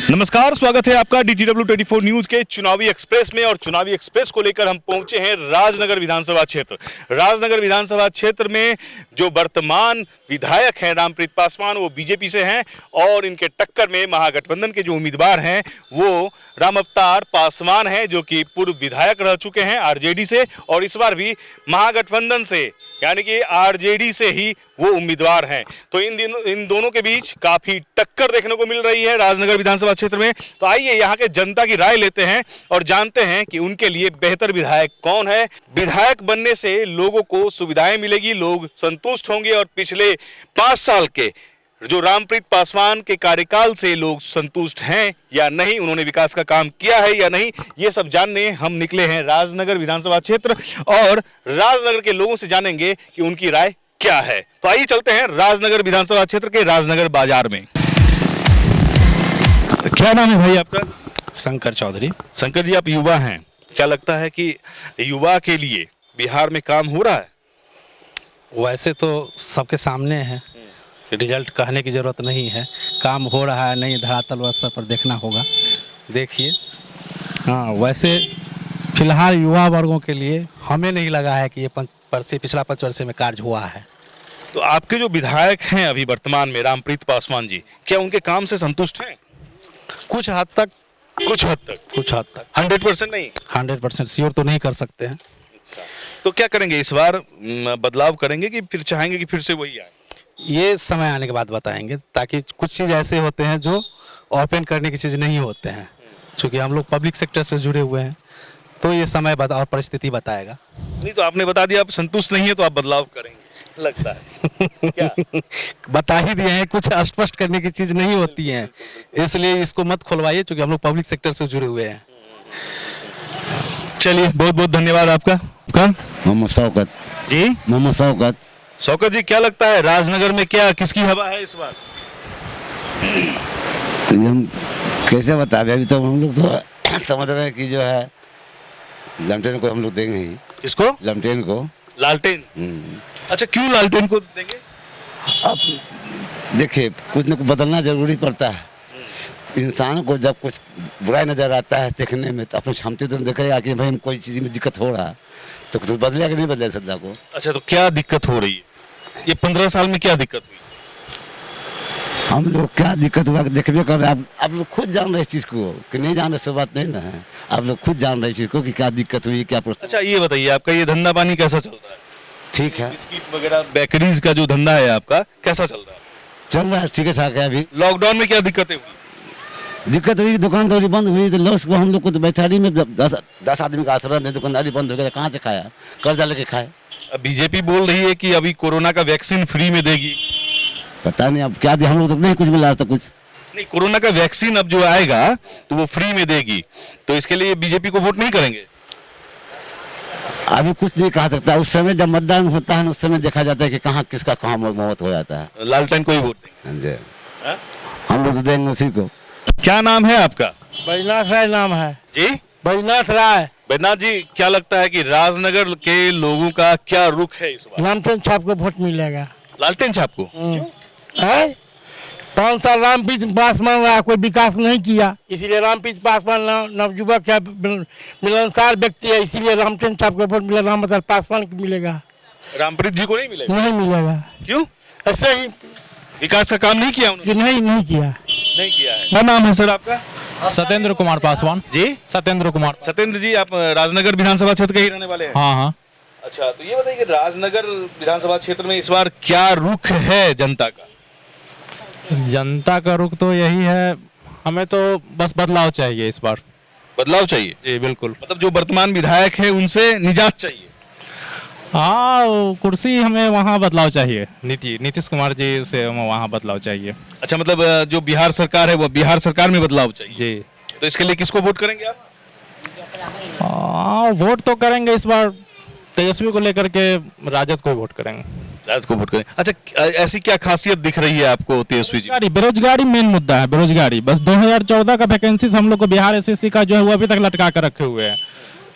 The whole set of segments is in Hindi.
नमस्कार, स्वागत है आपका DTW 24 न्यूज के चुनावी एक्सप्रेस में। और चुनावी एक्सप्रेस को लेकर हम पहुंचे हैं राजनगर विधानसभा क्षेत्र। राजनगर विधानसभा क्षेत्र में जो वर्तमान विधायक हैं रामप्रीत पासवान, वो बीजेपी से हैं और इनके टक्कर में महागठबंधन के जो उम्मीदवार हैं वो रामअवतार पासवान हैं, जो कि पूर्व विधायक रह चुके हैं आरजेडी से, और इस बार भी महागठबंधन से यानी कि आरजेडी से ही वो उम्मीदवार हैं। तो इन दोनों के बीच काफी टक्कर देखने को मिल रही है राजनगर विधानसभा क्षेत्र में। तो आइए यहाँ के जनता की राय लेते हैं और जानते हैं कि उनके लिए बेहतर विधायक कौन है। विधायक बनने से लोगों को सुविधाएं मिलेगी, लोग संतुष्ट होंगे, और पिछले 5 साल के जो रामप्रीत पासवान के कार्यकाल से लोग संतुष्ट हैं या नहीं, उन्होंने विकास का काम किया है या नहीं, ये सब जानने हम निकले हैं राजनगर विधानसभा क्षेत्र और राजनगर के लोगों से जानेंगे कि उनकी राय क्या है। तो आइए चलते हैं राजनगर विधानसभा क्षेत्र के राजनगर बाजार में। क्या नाम है भाई आपका? शंकर चौधरी। शंकर जी, आप युवा हैं, क्या लगता है कि युवा के लिए बिहार में काम हो रहा है? वैसे तो सबके सामने है, रिजल्ट कहने की ज़रूरत नहीं है, काम हो रहा है नहीं, धरातल स्तर पर देखना होगा। देखिए, हाँ, वैसे फिलहाल युवा वर्गों के लिए हमें नहीं लगा है कि ये पिछला 5 वर्ष में कार्य हुआ है। तो आपके जो विधायक हैं अभी वर्तमान में रामप्रीत पासवान जी, क्या उनके काम से संतुष्ट हैं? कुछ हद तक। 100% नहीं? 100% श्योर तो नहीं कर सकते हैं। तो क्या करेंगे इस बार, बदलाव करेंगे कि फिर चाहेंगे कि फिर से वही आए? ये समय आने के बाद बताएंगे, ताकि कुछ चीज़ ऐसे होते हैं जो ओपन करने की चीज़ नहीं होते हैं। क्योंकि हम लोग पब्लिक सेक्टर से जुड़े हुए हैं, तो ये समय और परिस्थिति बताएगा। नहीं, तो आपने बता दिया आप संतुष्ट नहीं है, तो आप बदलाव करेंगे लगता है क्या? बता ही दिए हैं, कुछ स्पष्ट करने की चीज़ नहीं होती है, इसलिए इसको मत खुलवाइए, क्योंकि हम लोग पब्लिक सेक्टर से जुड़े हुए हैं। चलिए, बहुत बहुत धन्यवाद आपका। मोहम्मद शौकत जी। मोहम्मद शौकत। शौकत जी, क्या लगता है राजनगर में क्या किसकी हवा है इस बार? हम कैसे बताएं, अभी तो हम लोग तो समझ रहे हैं कि जो है लालटेन को हम लोग देंगे ही। किसको? लालटेन को। लालटेन? अच्छा, क्यों लालटेन को देंगे? अब देखिए, कुछ न कुछ बदलना जरूरी पड़ता है। इंसान को जब कुछ बुराई नजर आता है देखने में, तो अपनी क्षमता तो देखेगा कि भाई कोई चीज़ में दिक्कत हो रहा है, तो कुछ बदलेगा कि नहीं बदले सदा को। अच्छा, तो क्या दिक्कत हो रही है ये 15 साल में? क्या दिक्कत हुई? हम लोग क्या दिक्कत हुआ देखिए कर रहे हैं। आप लोग खुद जान रहे इस चीज़ को कि नहीं जान रहे, सो बात नहीं ना है। आप लोग खुद जान रहे इस चीज़ को कि क्या दिक्कत हुई, क्या प्रश्न। अच्छा, ये बताइए आपका ये धंधा पानी कैसा चल रहा है? ठीक है। बिस्किट वगैरह बेकरीज का जो धंधा है आपका, कैसा चल रहा है? चल रहा है, ठीक है ठाक है। अभी लॉकडाउन में क्या दिक्कतें हुई? दिक्कत हुई, दुकानदारी बंद हुई, तो लॉस को हम लोग को तो बैठारी में 10 आदमी का आश्रम है, दुकानदारी बंद हो गया, कहाँ से खाया? कर्जा लेके खाए। अब बीजेपी बोल रही है कि अभी कोरोना का वैक्सीन फ्री में देगी। पता नहीं अब क्या दे, हम लोग तो नहीं कुछ मिला था कुछ नहीं। कोरोना का वैक्सीन अब जो आएगा तो वो फ्री में देगी, तो इसके लिए बीजेपी को वोट नहीं करेंगे? अभी कुछ नहीं कहा सकता। उस समय जब मतदान होता है उस समय देखा जाता है कि कहाँ किसका कहाँ मौत हो जाता है। लालटेन को ही वोट देंगे? हम लोग तो देंगे उसी को। क्या नाम है आपका? बैजनाथ राय नाम है जी। बैजनाथ राय। बैजनाथ जी, क्या लगता है कि राजनगर के लोगों का क्या रुख है इस बार? लालटेन छाप को वोट मिलेगा। लालटेन छाप को? 5 साल रामप्रीत पासवान रहा, कोई विकास नहीं किया, इसीलिए रामप्रीत पासवान नवयुवक है, मिलनसार व्यक्ति है, इसीलिए रामटेन छाप को वोट मिलेगा। रामअवतार पासवान को मिलेगा, रामप्रीत जी को नहीं मिलेगा? नहीं मिलेगा। क्यों? ऐसे ही विकास का काम नहीं किया उन्होंने? नहीं किया। नहीं किया है। क्या नाम है सर आपका? सत्येंद्र कुमार पासवान जी। सत्येंद्र कुमार। सत्येंद्र जी, आप राजनगर विधानसभा क्षेत्र के ही रहने वाले हैं? हाँ हाँ। अच्छा, तो ये बताइए कि राजनगर विधानसभा क्षेत्र में इस बार क्या रुख है जनता का? जनता का रुख तो यही है, हमें तो बस बदलाव चाहिए इस बार। बदलाव चाहिए? जी बिल्कुल। मतलब जो वर्तमान विधायक है उनसे निजात चाहिए। हाँ वो कुर्सी हमें वहाँ बदलाव चाहिए, नीतीश कुमार जी से हमें वहाँ बदलाव चाहिए। अच्छा, मतलब जो बिहार सरकार है वो बिहार सरकार में बदलाव चाहिए। जी तो इसके लिए किसको वोट करेंगे आप? हाँ वोट तो करेंगे इस बार तेजस्वी को लेकर के, राजद को वोट करेंगे। राज को वोट करेंगे। अच्छा, ऐसी क्या खासियत दिख रही है आपको तेजस्वी जी? बेरोजगारी मेन मुद्दा है, बेरोजगारी। बस 2014 का वैकेंसी हम लोग को बिहार एसएससी का जो है वो अभी तक लटका कर रखे हुए हैं,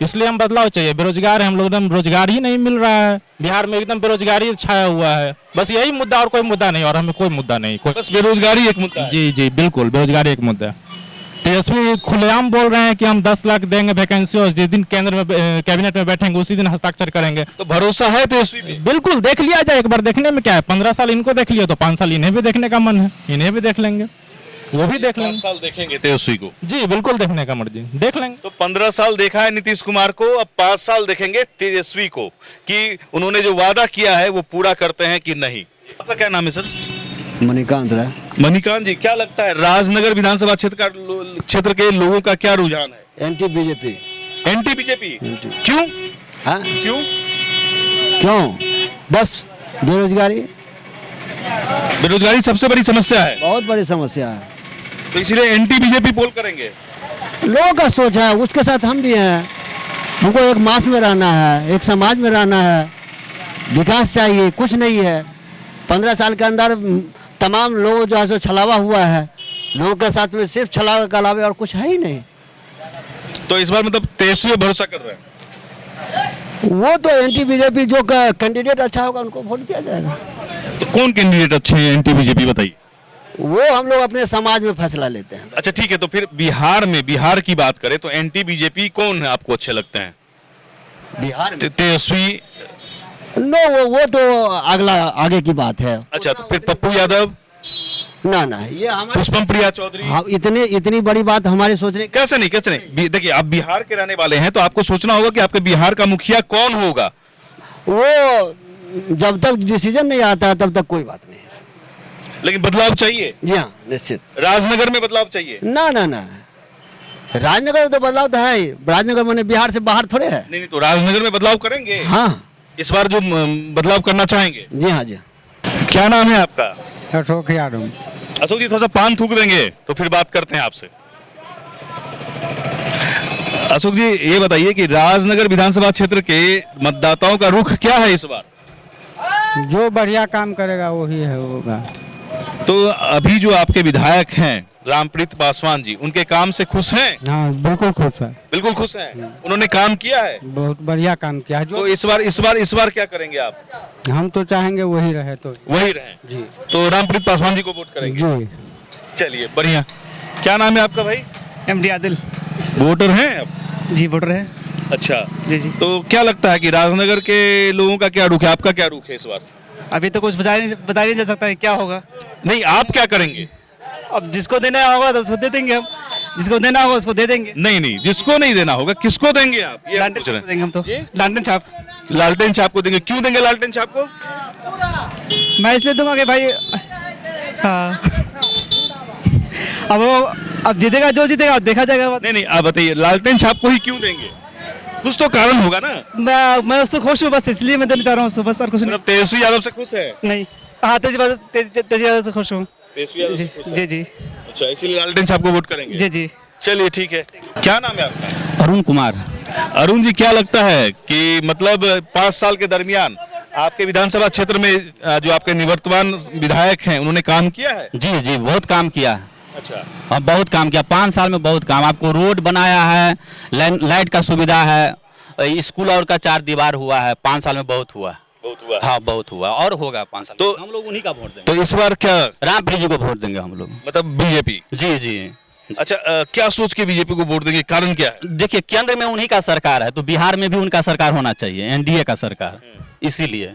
इसलिए हम बदलाव चाहिए। बेरोजगार है हम लोग, एकदम रोजगार ही नहीं मिल रहा है बिहार में, एकदम बेरोजगारी छाया हुआ है। बस यही मुद्दा और कोई मुद्दा नहीं, और हमें कोई मुद्दा नहीं, कोई। बस बेरोजगारी एक मुद्दा है। जी जी बिल्कुल, बेरोजगारी एक मुद्दा है। तेजस्वी खुलेआम बोल रहे हैं कि हम 10 लाख देंगे वैकेंसी, और जिस दिन केंद्र में कैबिनेट में बैठेंगे उसी दिन हस्ताक्षर करेंगे। तो भरोसा है तेजस्वी पे? बिल्कुल, देख लिया जाए एक बार, देखने में क्या है। 15 साल इनको देख लिया तो 5 साल इन्हें भी देखने का मन है, इन्हें भी देख लेंगे, वो भी देख 5 लेंगे। साल देखेंगे तेजस्वी को? जी बिल्कुल, देखने का मर्जी, देख लेंगे। तो 15 साल देखा है नीतीश कुमार को, अब 5 साल देखेंगे तेजस्वी को कि उन्होंने जो वादा किया है वो पूरा करते हैं कि नहीं। आपका क्या नाम है सर? मणिकांत है। मणिकांत जी, क्या लगता है राजनगर विधानसभा क्षेत्र के लोगों का क्या रुझान है? Anti BJP. Anti BJP? क्यों? हाँ क्यों? क्यों? बस बेरोजगारी बेरोजगारी सबसे बड़ी समस्या है, बहुत बड़ी समस्या है। तो इसलिए एंटी बीजेपी पोल करेंगे। लोगों का सोच है, उसके साथ हम भी हैं। हमको एक मास में रहना है, एक समाज में रहना है, विकास चाहिए, कुछ नहीं है। 15 साल के अंदर तमाम लोग जो है सो छलावा हुआ है, लोगों के साथ में सिर्फ छलावा के अलावा और कुछ है ही नहीं। तो इस बार मतलब तेजस्वी पे भरोसा कर रहे हैं? वो तो एंटी बीजेपी जो कैंडिडेट अच्छा होगा उनको वोट दिया जाएगा। तो कौन कैंडिडेट अच्छे हैं एंटी बीजेपी, बताइए। वो हम लोग अपने समाज में फैसला लेते हैं। अच्छा ठीक है, तो फिर बिहार की बात करें तो एंटी बीजेपी कौन है आपको अच्छे लगते हैं? बिहार में तेजस्वी? नो, वो तो आगे की बात है। अच्छा, तो फिर पप्पू यादव? ना ये हमारे पुष्पम प्रिया चौधरी? हाँ, इतनी बड़ी बात हमारे सोचने की। कैसे नहीं। देखिए, आप बिहार के रहने वाले हैं तो आपको सोचना होगा कि आपके बिहार का मुखिया कौन होगा। वो जब तक डिसीजन नहीं आता है तब तक कोई बात नहीं है। लेकिन बदलाव चाहिए। जी हाँ, निश्चित। राजनगर में बदलाव चाहिए। ना राजनगर में तो बदलाव तो है ही। राजनगर मैंने बिहार से बाहर थोड़े है। नहीं, तो राजनगर में बदलाव करेंगे। हाँ, इस बार जो बदलाव करना चाहेंगे। जी हाँ जी। क्या नाम है आपका? अशोक यादव। अशोक जी, थोड़ा सा पान थूक देंगे तो फिर बात करते हैं आपसे। अशोक जी, ये बताइए कि राजनगर विधानसभा क्षेत्र के मतदाताओं का रुख क्या है इस बार? जो बढ़िया काम करेगा वही है होगा। तो अभी जो आपके विधायक हैं रामप्रीत पासवान जी, उनके काम से खुश हैं? हाँ बिल्कुल खुश है, बिल्कुल खुश हैं। उन्होंने काम किया है, बहुत बढ़िया काम किया है। तो जो इस बार क्या करेंगे आप? हम तो चाहेंगे वही रहे तो। वही रहें जी तो रामप्रीत पासवान जी को वोट करेंगे। जी। चलिए, बढ़िया। क्या नाम है आपका भाई? एमडी आदिल। वोटर हैं आप? जी वोटर है। अच्छा जी जी। तो क्या लगता है कि राजनगर के लोगों का क्या रुख है, आपका क्या रुख है इस बार? अभी तो कुछ बता नहीं जा सकता है क्या होगा। नहीं, आप क्या करेंगे? अब जिसको देना होगा तो उसको दे देंगे हम, जिसको देना होगा उसको दे देंगे। नहीं, जिसको नहीं देना होगा किसको देंगे आप? ये हम पूछ लालटेन रहे छाप देंगे हम तो। जी? लालटेन छाप। लालटेन छाप को देंगे। क्यों देंगे लालटेन छाप को? मैं इसलिए दूंगा कि भाई हाँ अब जीतेगा जो जीतेगा देखा जाएगा। नहीं, आप बताइए लालटेन छाप को ही क्यों देंगे? कुछ तो कारण होगा ना। मैं उससे खुश हूँ, बस इसलिए मैं देना चाह रहा हूँ उसको, बस और कुछ नहीं। मतलब तेजस्वी यादव से खुश है? नहीं, हाँ तेजी यादव से खुश हूँ। तेजस्वी यादव जी से खुश है। जी जी अच्छा, इसीलिए लालटेन छाप को वोट करेंगे। जी जी। चलिए ठीक है। क्या नाम है आपका? अरुण कुमार। अरुण जी, क्या लगता है कि मतलब 5 साल के दरमियान आपके विधानसभा क्षेत्र में जो आपके निवर्तमान विधायक हैं उन्होंने काम किया है? जी बहुत काम किया है। अच्छा, हाँ बहुत काम किया, 5 साल में बहुत काम। आपको रोड बनाया है, लाइट का सुविधा है, स्कूल और का 4 दीवार हुआ है। 5 साल में बहुत हुआ। हाँ बहुत हुआ और होगा 5 साल। तो हम लोग उन्हीं का वोट देंगे। तो इस बार क्या रामप्रीत जी को वोट देंगे हम लोग। मतलब बीजेपी? जी। अच्छा, क्या सोच के बीजेपी को वोट देंगे, कारण क्या है? देखिए, केंद्र में उन्हीं का सरकार है तो बिहार में भी उनका सरकार होना चाहिए, एनडीए का सरकार, इसीलिए।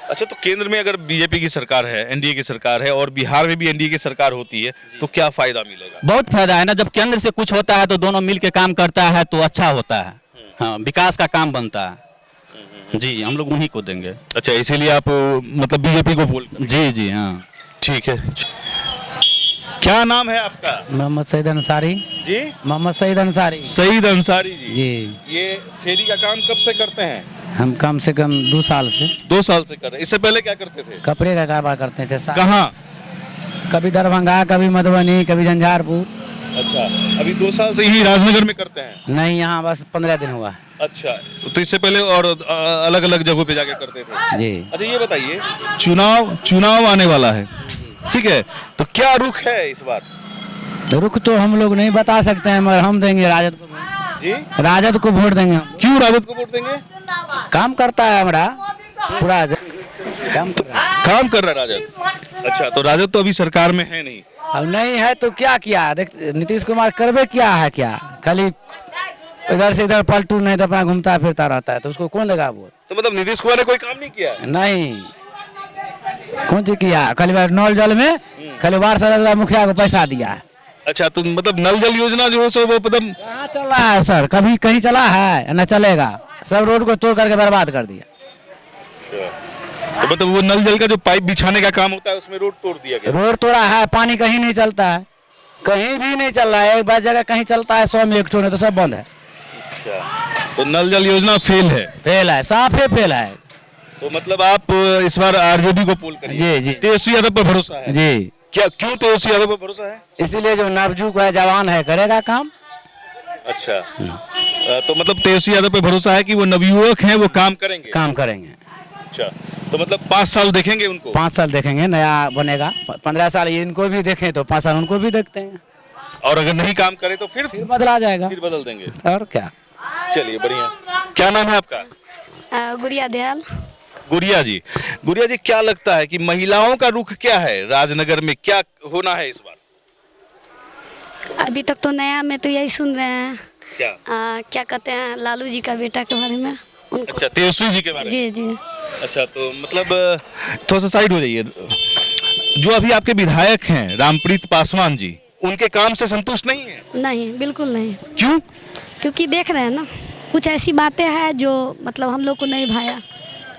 अच्छा, तो केंद्र में अगर बीजेपी की सरकार है, एनडीए की सरकार है और बिहार में भी एनडीए की सरकार होती है तो क्या फायदा मिलेगा? बहुत फायदा है ना, जब केंद्र से कुछ होता है तो दोनों मिल के काम करता है तो अच्छा होता है। हाँ, विकास का काम बनता है। जी, हम लोग उन्हीं को देंगे। अच्छा, इसीलिए आप मतलब बीजेपी को वोट? जी हाँ। ठीक है। क्या नाम है आपका? मोहम्मद सईद अंसारी। जी, मोहम्मद सईद अंसारी। सईद अंसारी जी। जी। ये फेरी का काम कब से करते हैं? हम कम से कम 2 साल से 2 साल से कर रहे हैं। इससे पहले क्या करते थे? कपड़े का कारोबार करते थे। कहाँ? कभी दरभंगा, कभी मधुबनी, कभी झंझारपुर। अच्छा, अभी 2 साल से यही राजनगर में करते हैं? नहीं, यहाँ बस 15 दिन हुआ। अच्छा, तो इससे पहले और अलग अलग जगहों पे जाके करते थे? जी। अच्छा, ये बताइए, चुनाव आने वाला है, ठीक है, तो क्या रुख है इस बार? तो रुख तो हम लोग नहीं बता सकते हैं, मगर हम देंगे राजद को। जी, राजद को वोट देंगे हम। क्यों राजद को वोट देंगे? काम करता है हमारा पूरा काम कर रहा है राजद। अच्छा, तो राजद तो अभी सरकार में है नहीं। अब नहीं है तो क्या किया? देख, नीतीश कुमार करवे क्या है, क्या खाली इधर से इधर पलटू, नहीं तो अपना घूमता फिरता रहता है, तो उसको कौन देगा वोट? तो मतलब नीतीश कुमार ने कोई काम नहीं किया है? नहीं, कौन चीज किया? खाली बार नल जल में खाली वार्ड सदस्य मुखिया को पैसा दिया है। अच्छा, तो मतलब नल जल योजना जो है सो वो मतलब कहाँ चल रहा है सर? कभी कहीं चला है? न चलेगा, सब रोड को तोड़ करके बर्बाद कर दिया। तो मतलब वो नल जल का जो पाइप बिछाने का काम होता है उसमें रोड तोड़ दिया गया। रोड तोड़ा है, पानी कहीं नहीं चलता है, कहीं भी नहीं चल रहा है। एक बार जगह कहीं चलता है 100 में 1 ठो, नहीं तो सब बंद है। अच्छा, तो नल जल योजना फेल है? फेल है, साफ है फेल है। तो मतलब आप इस बार आरजेडी को पोल करिए? जी जी, तेजस्वी यादव पर भरोसा है? जी। क्या, क्यों तेजस्वी यादव पर भरोसा है? इसीलिए जो नवजुग है, जवान है, करेगा काम। अच्छा, तो मतलब तेजस्वी यादव पर भरोसा है कि वो नवयुवक हैं, वो काम करेंगे? काम करेंगे। अच्छा, तो मतलब 5 साल देखेंगे उनको? 5 साल देखेंगे, नया बनेगा। 15 साल इनको भी देखें तो 5 साल उनको भी देखते हैं। और अगर नहीं काम करे तो फिर बदला जाएगा। फिर बदल देंगे। और क्या? चलिए, बढ़िया। क्या नाम है आपका? गुड़िया दयाल। गुड़िया जी, गुड़िया जी, क्या लगता है कि महिलाओं का रुख क्या है राजनगर में, क्या होना है इस बार? अभी तक तो नया में तो यही सुन रहे हैं। क्या? क्या कहते हैं, लालू जी का बेटा के बारे में उनको। अच्छा, तेजस्वी जी के बारे में? जी जी। अच्छा, तो मतलब थोड़ा सा साइड हो जाइए। जो अभी आपके विधायक हैं रामप्रीत पासवान जी, उनके काम से संतुष्ट नहीं है? नहीं, बिल्कुल नहीं। क्यों? क्योंकि देख रहे हैं ना, कुछ ऐसी बातें हैं जो मतलब हम लोग को नहीं भाया।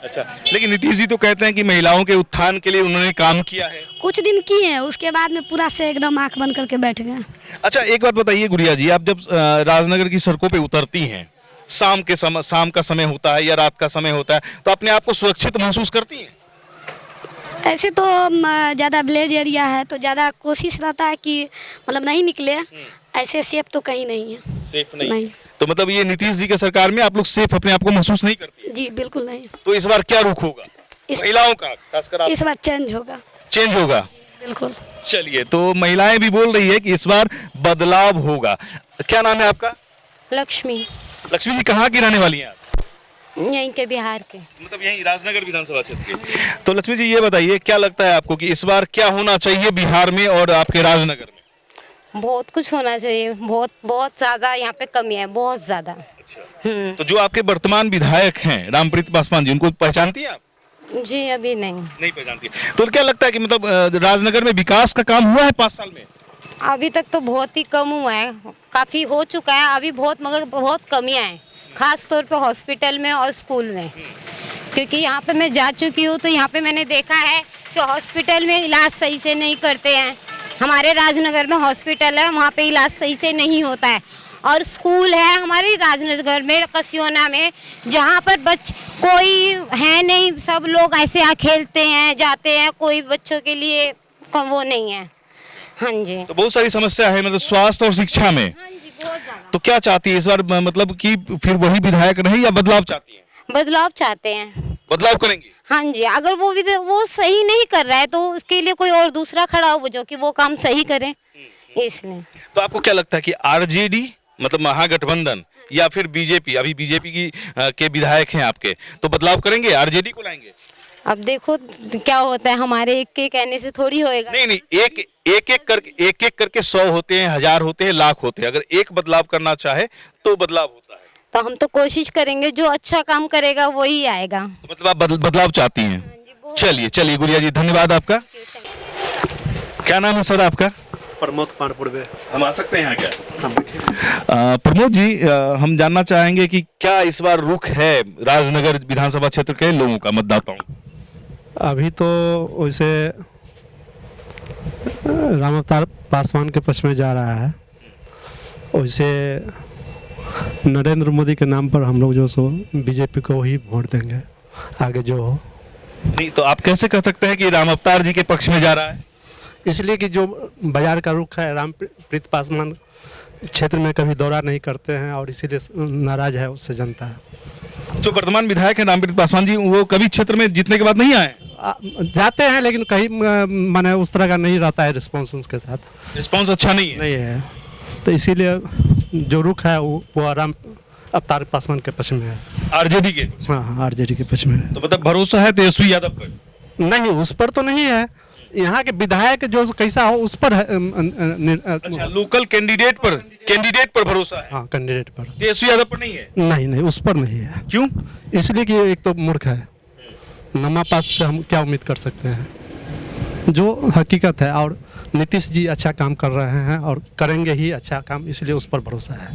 अच्छा, लेकिन नीतीश जी तो कहते हैं कि महिलाओं के उत्थान के लिए उन्होंने काम किया है। कुछ दिन किए हैं, उसके बाद में पूरा से एकदम आंख बंद करके बैठ गए। अच्छा, एक बात बताइए गुड़िया जी, आप जब राजनगर की सड़कों पे उतरती हैं, शाम का समय होता है या रात का समय होता है, तो अपने आप को सुरक्षित महसूस करती हैं? ऐसे तो ज़्यादा विलेज एरिया है तो ज़्यादा कोशिश रहता है कि मतलब नहीं निकले। ऐसे सेफ तो कहीं नहीं है। सेफ नहीं। तो मतलब ये नीतीश जी के सरकार में आप लोग सेफ अपने आप को महसूस नहीं करती? जी बिल्कुल नहीं। तो इस बार क्या रुख होगा महिलाओं का, खासकर आप? इस बार चेंज होगा। चेंज होगा? बिल्कुल। चलिए, तो महिलाएं भी बोल रही है कि इस बार बदलाव होगा। क्या नाम है आपका? लक्ष्मी। लक्ष्मी जी, कहाँ की रहने वाली हैं आप? यहीं के, बिहार के। मतलब यहीं राजनगर विधानसभा क्षेत्र के। तो लक्ष्मी जी, ये बताइए, क्या लगता है आपको कि इस बार क्या होना चाहिए बिहार में और आपके राजनगर में? बहुत कुछ होना चाहिए, बहुत बहुत ज्यादा यहाँ पे कमी है, बहुत ज्यादा। अच्छा, तो जो आपके वर्तमान विधायक हैं रामप्रीत पासवान जी, उनको पहचानती हैं आप? जी अभी नहीं पहचानती। तो क्या लगता है कि मतलब राजनगर में विकास का काम हुआ है 5 साल में? अभी तक तो बहुत ही कम हुआ है, काफी हो चुका है अभी बहुत, मगर बहुत कमियां हैं, खास तौर पे हॉस्पिटल में और स्कूल में। क्योंकि यहाँ पे मैं जा चुकी हूँ तो यहाँ पे मैंने देखा है कि हॉस्पिटल में इलाज सही से नहीं करते हैं। हमारे राजनगर में हॉस्पिटल है, वहाँ पे इलाज सही से नहीं होता है। और स्कूल है हमारे राजनगर में, कसियोना में, जहाँ पर कोई है नहीं, सब लोग ऐसे आ खेलते हैं जाते हैं, कोई बच्चों के लिए वो नहीं है। हाँ जी, तो बहुत सारी समस्या है मतलब स्वास्थ्य और शिक्षा में। हाँ जी, बहुत ज़्यादा। तो क्या चाहती है इस बार, मतलब कि फिर वही विधायक रहे या बदलाव चाहती है? बदलाव चाहते हैं। बदलाव करेंगे? हाँ जी, अगर वो सही नहीं कर रहा है तो उसके लिए कोई और दूसरा खड़ा हो जो कि वो काम सही करे, इसलिए। तो आपको क्या लगता है कि आरजेडी मतलब महागठबंधन या फिर बीजेपी, अभी बीजेपी के विधायक हैं आपके, तो बदलाव करेंगे, आरजेडी को लाएंगे? अब देखो क्या होता है, हमारे एक के कहने से थोड़ी होएगा। नहीं, एक एक करके 100 होते हैं, 1000 होते हैं, लाख होते हैं। अगर एक बदलाव करना चाहे तो बदलाव होता है। तो हम तो कोशिश करेंगे, जो अच्छा काम करेगा वही आएगा। तो मतलब आप बदलाव चाहती हैं? चलिए गुड़िया जी, धन्यवाद आपका। क्या नाम है सर आपका? प्रमोद पानपुरवे। हम आ सकते हैं यहाँ क्या? प्रमोद जी, हम जानना चाहेंगे कि क्या इस बार रुख है राजनगर विधानसभा क्षेत्र के लोगों का, मतदाताओं? अभी तो वैसे राम अवतार पासवान के पक्ष में जा रहा है, वैसे नरेंद्र मोदी के नाम पर हम लोग जो सो बीजेपी को ही वोट देंगे, आगे जो हो। नहीं तो आप कैसे कह सकते हैं कि राम अवतार जी के पक्ष में जा रहा है? इसलिए कि जो बाजार का रुख है, रामप्रीत पासवान क्षेत्र में कभी दौरा नहीं करते हैं और इसीलिए नाराज है उससे जनता। जो वर्तमान विधायक हैं रामप्रीत पासवान जी, वो कभी क्षेत्र में जीतने के बाद नहीं आए? जाते हैं लेकिन कहीं माने उस तरह का नहीं रहता है रिस्पॉन्स उनके साथ। रिस्पॉन्स अच्छा नहीं है? नहीं है, तो इसीलिए जो रुख है वो राम अवतार पासवान के पक्ष में है। आरजेडी के? हाँ, आरजेडी के पक्ष में है। तो मतलब भरोसा है तेजस्वी यादव पर? नहीं, उस पर तो नहीं है। यहाँ के विधायक जो कैसा हो उस पर है। अच्छा, लोकल कैंडिडेट पर भरोसा है? हाँ, कैंडिडेट पर। तेजस्वी यादव पर नहीं है? नहीं, उस पर नहीं है। क्यों? इसलिए कि एक तो मूर्ख है, नमा पास से हम क्या उम्मीद कर सकते हैं, जो हकीकत है। और नीतीश जी अच्छा काम कर रहे हैं और करेंगे ही अच्छा काम, इसलिए उस पर भरोसा है।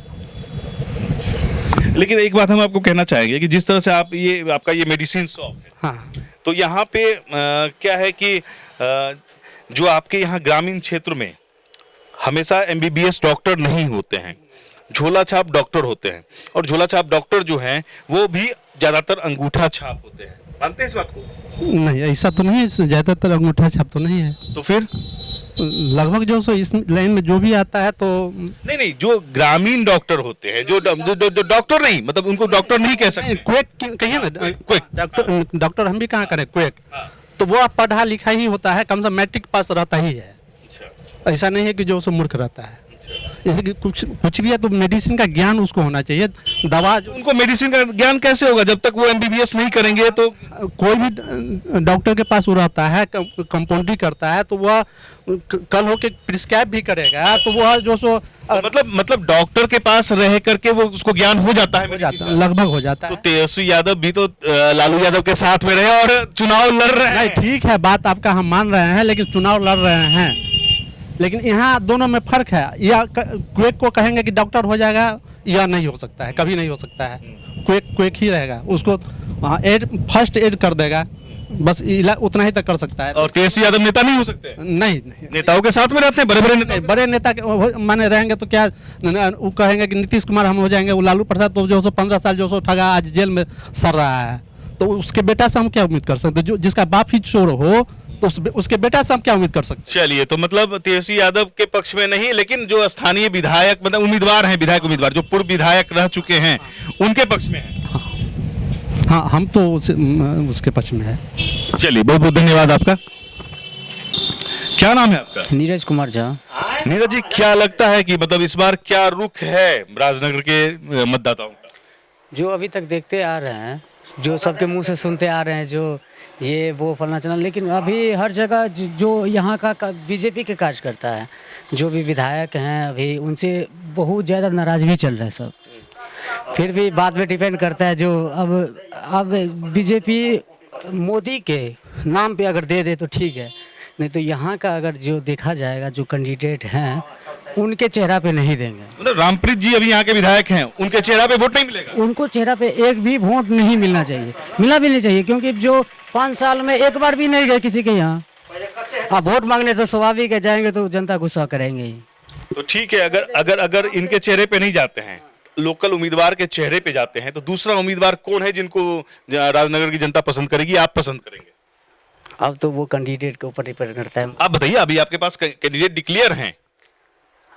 लेकिन एक बात हम आपको कहना चाहेंगे कि जिस तरह से आपका ये मेडिसिन शॉप है, हाँ, तो यहाँ पे क्या है कि जो आपके यहाँ ग्रामीण क्षेत्र में हमेशा एमबीबीएस डॉक्टर नहीं होते हैं, झोला छाप डॉक्टर होते हैं, और झोला छाप डॉक्टर जो हैं वो भी ज़्यादातर अंगूठा छाप होते हैं। मानते हैं इस बात को? नहीं, ऐसा तो नहीं है, ज़्यादातर अंगूठा छाप तो नहीं है। तो फिर लगभग जो सो इस लाइन में जो भी आता है तो नहीं, जो ग्रामीण डॉक्टर होते हैं, जो डॉक्टर नहीं, मतलब उनको डॉक्टर नहीं कह सकते। क्वेक कहिए ना, डॉक्टर हम भी कहाँ करें क्वेक। तो वो आप पढ़ा लिखा ही होता है, कम से कम मैट्रिक पास रहता ही है। ऐसा नहीं है कि जो सो मूर्ख रहता है। जैसे कि कुछ भी है तो मेडिसिन का ज्ञान उसको होना चाहिए। दवा उनको मेडिसिन का ज्ञान कैसे होगा जब तक वो एमबीबीएस नहीं करेंगे? तो कोई भी डॉक्टर के पास वो रहता है, कंपाउंडरी करता है, तो वह कल होके प्रिस्क्राइब भी करेगा, तो वह जो सो मतलब डॉक्टर के पास रह करके वो उसको ज्ञान हो जाता है? लगभग हो जाता है। तो तेजस्वी यादव भी तो लालू यादव के साथ में रहे और चुनाव लड़ रहे हैं। नहीं, ठीक है, बात आपका हम मान रहे हैं, लेकिन चुनाव लड़ रहे हैं, लेकिन यहाँ दोनों में फर्क है। या क्वेक को कहेंगे कि डॉक्टर हो जाएगा, या नहीं हो सकता है, कभी नहीं हो सकता है। क्वेक ही रहेगा, उसको फर्स्ट एड कर देगा, बस उतना ही तक कर सकता है। और तेजस्वी यादव नेता नहीं हो सकते? नहीं, नेताओं के साथ में रहते हैं, बड़े नेता माने रहेंगे तो क्या वो कहेंगे कि नीतीश कुमार हम हो जाएंगे, वो लालू प्रसाद तो जो सो 15 साल जो सो ठगा आज जेल में सड़ रहा है, तो उसके बेटा से हम क्या उम्मीद कर सकते? जो जिसका बाप ही चोर हो तो उसके बेटा से हम क्या उम्मीद कर सकते? चलिए, तो मतलब तेजस्वी यादव के पक्ष में नहीं, लेकिन जो स्थानीय विधायक मतलब उम्मीदवार हैं, विधायक उम्मीदवार जो पूर्व विधायक रह चुके हैं, उनके पक्ष में है। हाँ, हम तो उसके पक्ष में है। चलिए, बहुत बहुत धन्यवाद आपका। क्या नाम है आपका? नीरज कुमार झा। नीरज जी, क्या लगता है कि मतलब इस बार क्या रुख है राजनगर के मतदाताओं का? जो अभी तक देखते आ रहे हैं, जो सबके मुंह से सुनते आ रहे हैं, जो ये वो फलना चलना, लेकिन अभी हर जगह जो यहाँ का बीजेपी के कार्यकर्ता है, जो भी विधायक हैं, अभी उनसे बहुत ज़्यादा नाराज भी चल रहे हैं सब। फिर भी बाद में डिपेंड करता है, जो अब बीजेपी मोदी के नाम पे अगर दे दे तो ठीक है, नहीं तो यहाँ का अगर जो देखा जाएगा, जो कैंडिडेट हैं उनके चेहरा पे नहीं देंगे। मतलब रामप्रीत जी अभी यहाँ के विधायक हैं, उनके चेहरा पे वोट नहीं मिलेगा? उनको चेहरा पे एक भी वोट नहीं मिलना चाहिए, मिलना भी नहीं चाहिए, क्योंकि जो 5 साल में एक बार भी नहीं गए किसी के यहाँ। अब वोट मांगने तो स्वाभाविक है, जाएंगे तो जनता गुस्सा करेंगे ही। तो ठीक है, अगर इनके चेहरे पे नहीं जाते हैं, लोकल उम्मीदवार के चेहरे पे जाते हैं, तो दूसरा उम्मीदवार कौन है जिनको राजनगर की जनता पसंद करेगी, आप पसंद करेंगे? अब तो वो कैंडिडेट के ऊपर डिपेंड करता है। आप बताइए, अभी आपके पास कैंडिडेट डिक्लेयर हैं?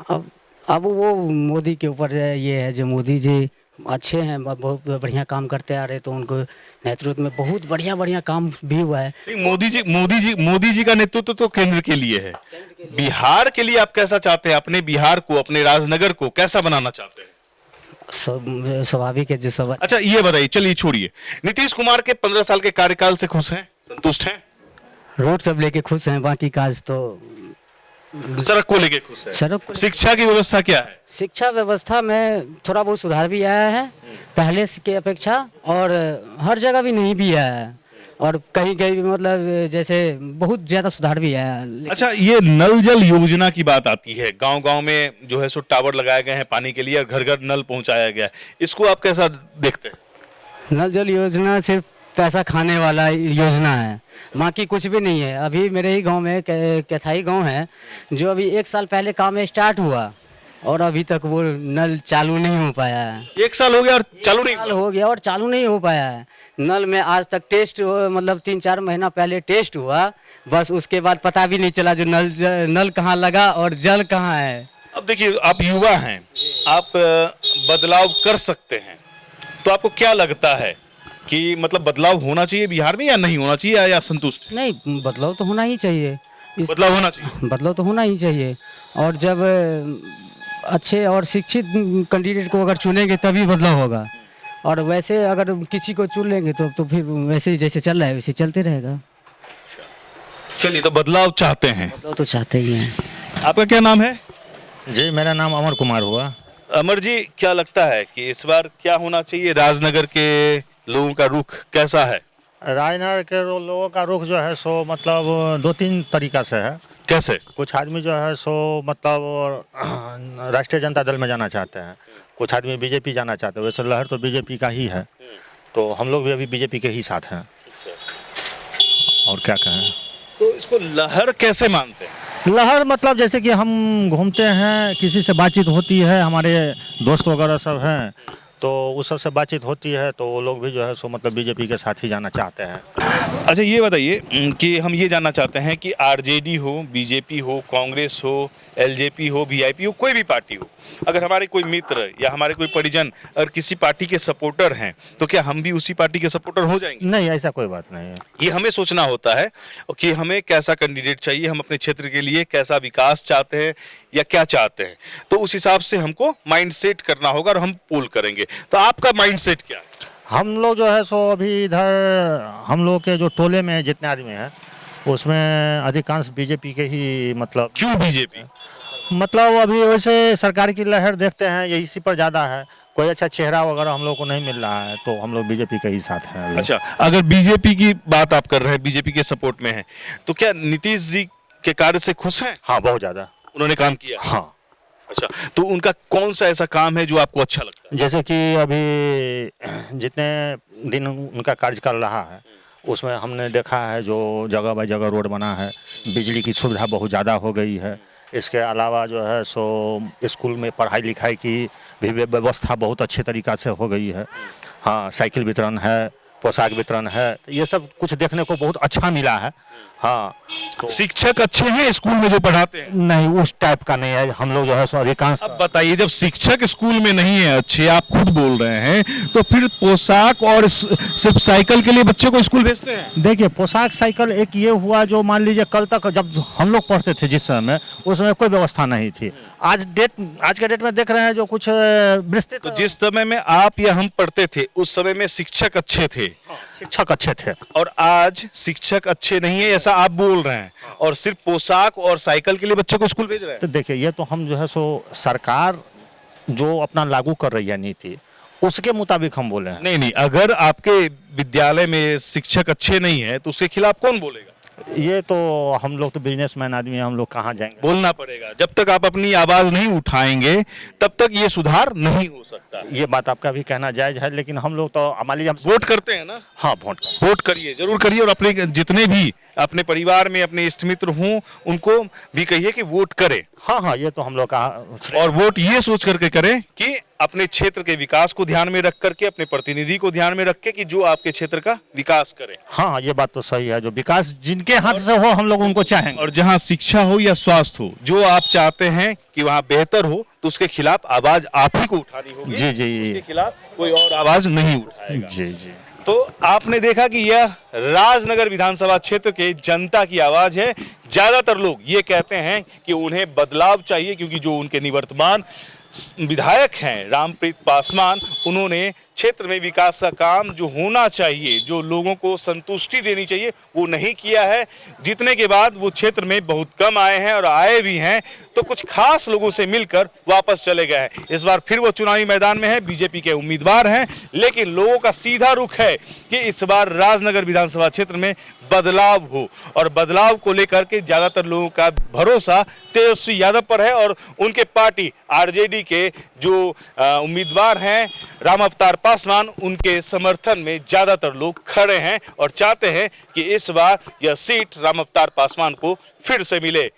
अब वो मोदी के ऊपर ये है, जो मोदी जी अच्छे हैं, बहुत बढ़िया काम करते आ रहे, तो उनको नेतृत्व में बहुत बढ़िया काम भी हुआ है। मोदी जी का नेतृत्व तो केंद्र के लिए है, बिहार के लिए आप कैसा चाहते हैं? अपने बिहार को, अपने राजनगर को कैसा बनाना चाहते हैं? स्वाभाविक है, जो सब। अच्छा, ये बताइए, चलिए छोड़िए, नीतीश कुमार के 15 साल के कार्यकाल से खुश हैं, संतुष्ट हैं? रोड सब लेके खुश हैं, बाकी काज तो सड़क को लेके खुश है। सड़क, शिक्षा की व्यवस्था क्या है? शिक्षा व्यवस्था में थोड़ा बहुत सुधार भी आया है पहले के अपेक्षा, और हर जगह भी नहीं भी आया है, और कहीं कहीं मतलब जैसे बहुत ज्यादा सुधार भी आया है। अच्छा, ये नल जल योजना की बात आती है, गांव-गांव में जो है सो टावर लगाए गए हैं पानी के लिए, और घर घर नल पहुंचाया गया है, इसको आप कैसा देखते हैं? नल जल योजना सिर्फ पैसा खाने वाला योजना है, बाकी कुछ भी नहीं है। अभी मेरे ही गांव में कैथाई गांव है, जो अभी 1 साल पहले काम स्टार्ट हुआ, और अभी तक वो नल चालू नहीं हो पाया है। 1 साल हो गया और चालू नहीं साल हो गया और चालू नहीं हो पाया है। नल में आज तक टेस्ट मतलब 3-4 महीना पहले टेस्ट हुआ, बस उसके बाद पता भी नहीं चला जो नल कहाँ लगा और जल कहाँ है। अब देखिए, आप युवा हैं, आप बदलाव कर सकते हैं, तो आपको क्या लगता है कि मतलब बदलाव होना चाहिए बिहार में या नहीं होना चाहिए, या संतुष्ट? नहीं, बदलाव तो होना ही चाहिए। बदलाव होना चाहिए। बदलाव तो होना ही चाहिए। और जब अच्छे और शिक्षित कैंडिडेट को अगर चुनेंगे तभी बदलाव होगा, और वैसे अगर किसी को चुन लेंगे तो फिर वैसे ही जैसे चल रहा है वैसे चलते रहेगा। चलिए, तो बदलाव चाहते हैं? बदलाव तो चाहते ही हैं। आपका क्या नाम है? जी, मेरा नाम अमर कुमार हुआ। अमर जी, क्या लगता है कि इस बार क्या होना चाहिए? राजनगर के लोगों का रुख कैसा है? राजनगर के लोगों का रुख जो है सो मतलब 2-3 तरीका से है। कैसे? कुछ आदमी जो है सो मतलब राष्ट्रीय जनता दल में जाना चाहते हैं, कुछ आदमी बीजेपी जाना चाहते हैं। वैसे लहर तो बीजेपी का ही है, तो हम लोग भी अभी बीजेपी के ही साथ हैं। और क्या कहें? तो इसको लहर कैसे मानते हैं? लहर मतलब जैसे कि हम घूमते हैं, किसी से बातचीत होती है, हमारे दोस्त वगैरह सब हैं, तो उस सब से बातचीत होती है, तो वो लोग भी जो है सो मतलब बीजेपी के साथ ही जाना चाहते हैं। अच्छा, ये बताइए कि हम ये जानना चाहते हैं कि आरजेडी हो, बीजेपी हो, कांग्रेस हो, एलजेपी हो, वीआईपी हो, कोई भी पार्टी हो, अगर हमारे कोई मित्र या हमारे कोई परिजन अगर किसी पार्टी के सपोर्टर हैं, तो क्या हम भी उसी पार्टी के सपोर्टर हो जाएंगे? नहीं, ऐसा कोई बात नहीं है। ये हमें सोचना होता है कि हमें कैसा कैंडिडेट चाहिए, हम अपने क्षेत्र के लिए कैसा विकास चाहते हैं या क्या चाहते हैं, तो उस हिसाब से हमको माइंड सेट करना होगा और हम पोल करेंगे। तो आपका माइंड सेट क्या है? हम लोग जो है सो अभी इधर हम लोग के जो टोले में जितने आदमी हैं उसमें अधिकांश बीजेपी के ही। मतलब क्यों बीजेपी? मतलब अभी वैसे सरकार की लहर देखते हैं, यही इसी पर ज़्यादा है। कोई अच्छा चेहरा वगैरह हम लोग को नहीं मिल रहा है, तो हम लोग बीजेपी के ही साथ हैं। अच्छा, अगर बीजेपी की बात आप कर रहे हैं, बीजेपी के सपोर्ट में है, तो क्या नीतीश जी के कार्य से खुश हैं? हाँ, बहुत ज़्यादा उन्होंने काम किया। हाँ। अच्छा, तो उनका कौन सा ऐसा काम है जो आपको अच्छा लगता है? जैसे कि अभी जितने दिन उनका कार्यकाल रहा है उसमें हमने देखा है जो जगह बाई जगह रोड बना है, बिजली की सुविधा बहुत ज़्यादा हो गई है। इसके अलावा जो है सो स्कूल में पढ़ाई लिखाई की भी व्यवस्था बहुत अच्छे तरीक़ा से हो गई है। हाँ, साइकिल वितरण है, पोशाक वितरण है, तो ये सब कुछ देखने को बहुत अच्छा मिला है। हाँ, तो शिक्षक अच्छे हैं स्कूल में जो पढ़ाते हैं? नहीं, उस टाइप का नहीं है। हम लोग जो है सो अधिकांश। अब बताइए, जब शिक्षक स्कूल में नहीं है अच्छे, आप खुद बोल रहे हैं, तो फिर पोशाक और सिर्फ साइकिल के लिए बच्चे को स्कूल भेजते हैं? देखिए, पोशाक साइकिल एक ये हुआ जो मान लीजिए कल तक जब हम लोग पढ़ते थे जिस समय, उस समय कोई व्यवस्था नहीं थी। आज के डेट में देख रहे हैं जो कुछ विस्तृत। तो जिस समय में आप या हम पढ़ते थे उस समय में शिक्षक अच्छे थे? शिक्षक अच्छे थे। और आज शिक्षक अच्छे नहीं है ऐसा आप बोल रहे हैं, और सिर्फ पोशाक और साइकिल के लिए बच्चे को स्कूल भेज रहे हैं? तो देखिए, ये तो हम जो है सो सरकार जो अपना लागू कर रही है नीति, उसके मुताबिक हम बोले हैं। नहीं, अगर आपके विद्यालय में शिक्षक अच्छे नहीं है तो उसके खिलाफ कौन बोलेगा? ये तो हम लोग तो बिजनेसमैन आदमी हैं, हम लोग कहाँ जाएंगे? बोलना पड़ेगा। जब तक आप अपनी आवाज नहीं उठाएंगे तब तक ये सुधार नहीं हो सकता। ये बात आपका भी कहना जायज है, लेकिन हम लोग तो मान लीजिए हम वोट करते हैं ना? हाँ, वोट करिए, जरूर करिए, और अपने जितने भी अपने परिवार में अपने इष्ट मित्र हों उनको भी कहिए कि वोट करें। हाँ, ये तो हम लोग का। और वोट ये सोच करके करें कि अपने क्षेत्र के विकास को ध्यान में रख करके, अपने प्रतिनिधि को ध्यान में रख के कि जो आपके क्षेत्र का विकास करे। हाँ, ये बात तो सही है। जो विकास जिनके हाथ से हो हम लोग उनको चाहेंगे। और जहाँ शिक्षा हो या स्वास्थ्य हो, जो आप चाहते हैं कि वहाँ बेहतर हो, तो उसके खिलाफ आवाज आप ही को उठानी होगी। जी। उसके खिलाफ कोई और आवाज नहीं उठाएगा। जी। तो आपने देखा कि यह राजनगर विधानसभा क्षेत्र के जनता की आवाज है। ज्यादातर लोग ये कहते हैं कि उन्हें बदलाव चाहिए, क्योंकि जो उनके निवर्तमान विधायक हैं रामप्रीत पासवान, उन्होंने क्षेत्र में विकास का काम जो होना चाहिए, जो लोगों को संतुष्टि देनी चाहिए, वो नहीं किया है। जीतने के बाद वो क्षेत्र में बहुत कम आए हैं, और आए भी हैं तो कुछ खास लोगों से मिलकर वापस चले गए हैं। इस बार फिर वो चुनावी मैदान में है, बीजेपी के उम्मीदवार हैं, लेकिन लोगों का सीधा रुख है कि इस बार राजनगर विधानसभा क्षेत्र में बदलाव हो, और बदलाव को लेकर के ज्यादातर लोगों का भरोसा तेजस्वी यादव पर है, और उनके पार्टी आरजेडी के जो उम्मीदवार हैं राम अवतार पासवान, उनके समर्थन में ज्यादातर लोग खड़े हैं और चाहते हैं कि इस बार यह सीट राम अवतार पासवान को फिर से मिले।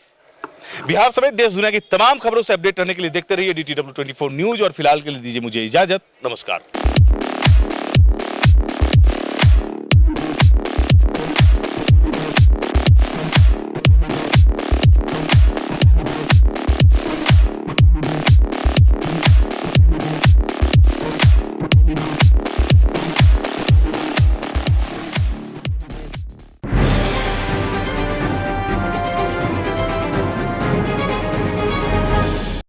बिहार समेत देश दुनिया की तमाम खबरों से अपडेट रहने के लिए देखते रहिए DTW 24 न्यूज और फिलहाल के लिए दीजिए मुझे इजाजत। नमस्कार।